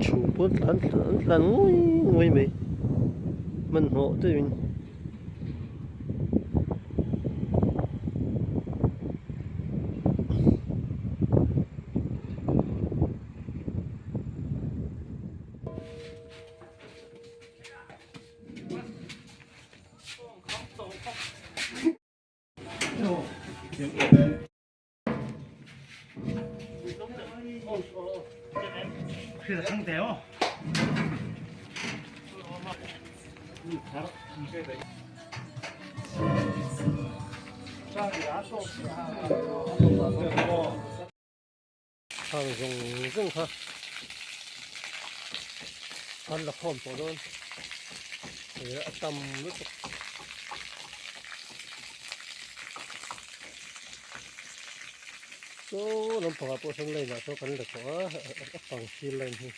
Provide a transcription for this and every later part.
chủ bút là ngồi ngồi mình hộ tới mình 그래서 상대요. 방송 ha ăn là hòm tổ đơn để tầm nước số năm phở bộ sông lên là số cần được có bằng xi lên thì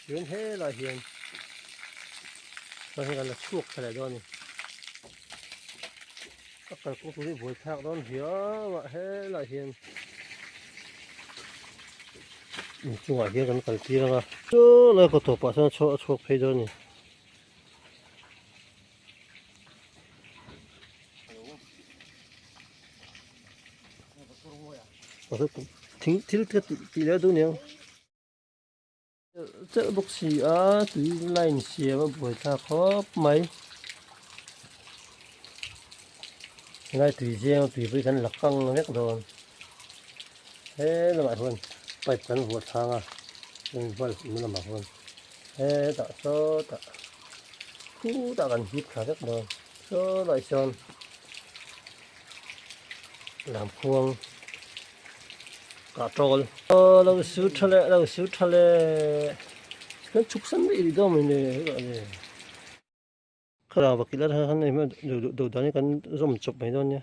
chuyến hết là hiền rồi là chuộc cái này đó này các cái công ty buổi thạc đó hiểu mà hết là hiền chung ở here cần cần tí ra số lại có tổ bảo sang chuộc phải đó này thính thính tí nữa đâu nhỉ chợ bốc xì á tùy line xì mà buổi ta khó mấy ngay tùy riêng tùy với thân lạc căng hết rồi thế là bạn hơn phải tấn vượt thang à nhưng vẫn là mà hơn thế tạ số tạ cú tạ gần hít cả rất rồi số lại son làm khuôn cả trôi đâu xứ thale cái trục sắn đi đâu mình này gọi này cái nào bạc kia hơn này mà đồ đó này cần dùng chụp mấy đôi nhá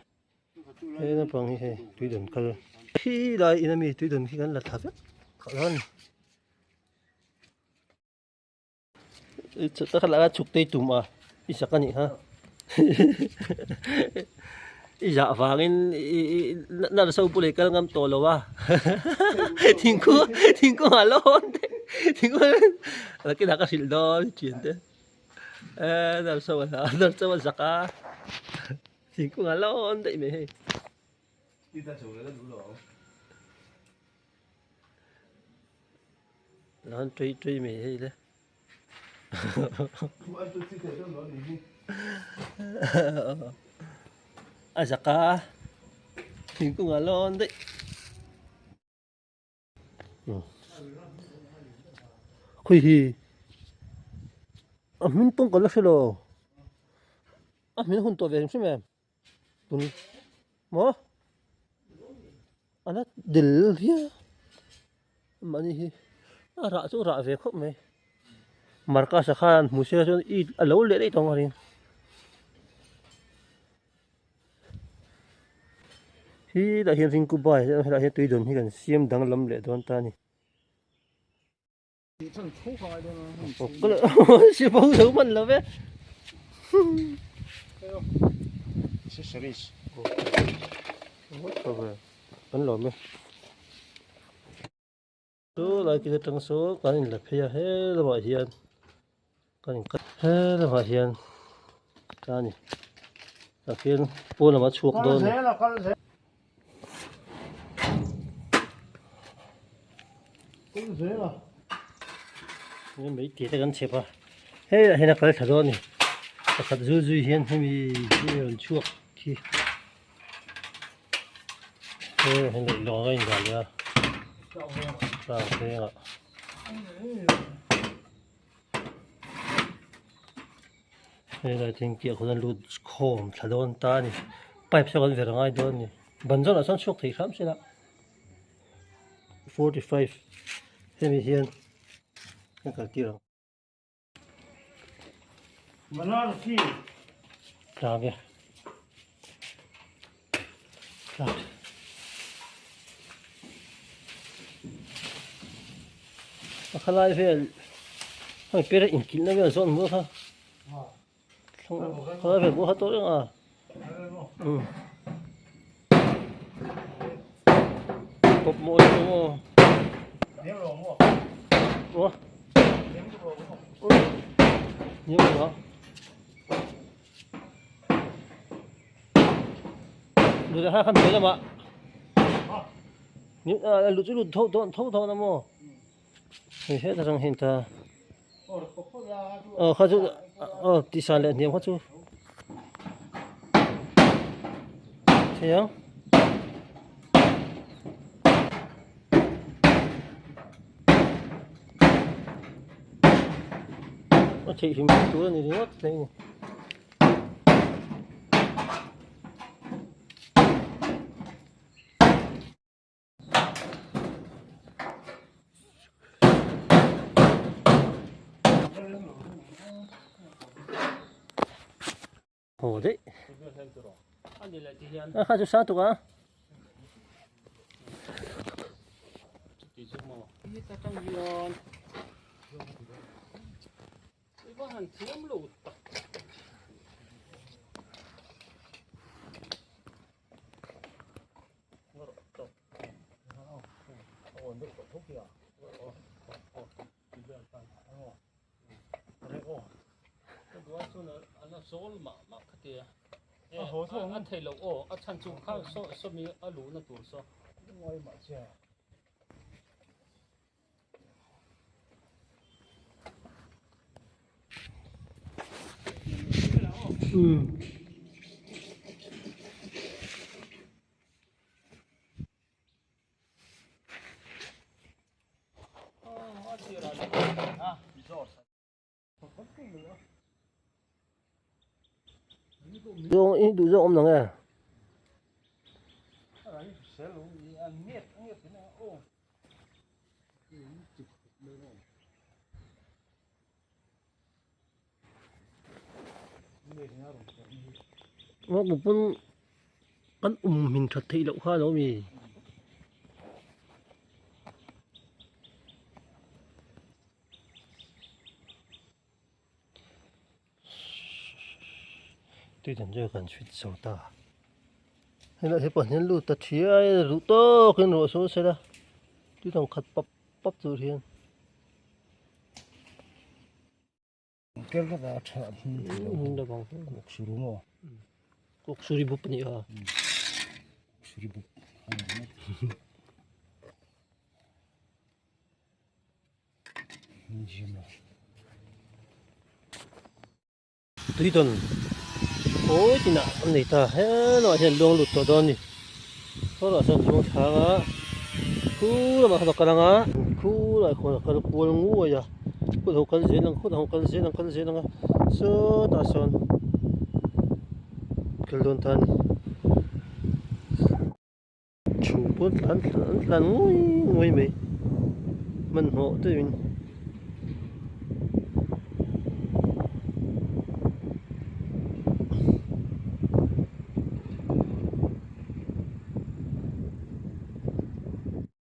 thế nó bằng như thế tùy đường color khi lại in mi tùy đường khi cần là tháp khó hơn tất cả là chụp tay tụm à ít sắc cái này ha dạ vàng in nó sâu bule cái ngâm to lo wa thiên cô hà lon thiên cô là cái đặc sản đó chuyện thế nó sâu zakka thiên cô hà lon đấy mày đi ta chủ nó đủ rồi. nó truy mày hay đấy zakka thiên cô hà lon đấy khui hi mình tung cái là lo mình hun to về xem em tung mo anh đil hiya mà đi rạ về khóc mày marka sa khan musia cho ít lâu lệ đấy tông rồi hi đã hiện sinh cubai đã hiện tùy đường hi cần xiêm đằng lâm lệ đón ta nè cái là siêu bông thử mình là bé vẫn lộn mày số lại cái trang số cái này là phải hết là bảo hiền cái này hết là bảo hiền ta nè là phiên buôn là mà chuộc đơn nhưng mấy tí ta gần chép à hết là cái thật đó nè thật duy hiền hay bị chuộc thì thế hay là lo cái gì cả sao thế ạ đây là tiếng kia của anh lụt khom thật đó ta nè pipe sao còn về ngay đó nè bận rồi là sản xuất thì khám xem ạ 45 thế mình hiền cái cả tiêu mà nó gì ra về ra khá là về hơi bé in kín nó bây giờ mua ha khá là về mua hết tốt rồi à cột mua nếu rồi mua mua nhiều đó được hai khăn thế là mà những lụt chứ lụt thâu thâu lắm mò thì hết rằng hiện ta khá chú tí sản lệ nhiều khá chú thế không chị thì mình túi này hết đây này. Ồ đấy hai chục sáu tục á anh thấy lâu anh chăn chung khao số mi anh lú nó tuổi số đủ rộng lắm nghe nó một con mình thật thị lộng hoa đó mì tuy rằng giờ cần suy sầu ta hay là thế bản nhân lụt tật chia lụt to cái nỗi số xe đó tuy rằng khát bắp bắp rồi thiên cái đó chả mình đã bằng cuộc sử dụng mà cuộc xử lý bút nhỉ à sử dụng tuy tuần ôi thì nè anh này ta hết loại hiện luôn lụt to đó nè có là sản xuất hàng á cú là mà học cái á cú lại còn cái cú ngu vậy cú học cái gì năng cú học cái gì năng số ta son cái luôn tan chủ bút lăn ngồi mày mình hộ tới mình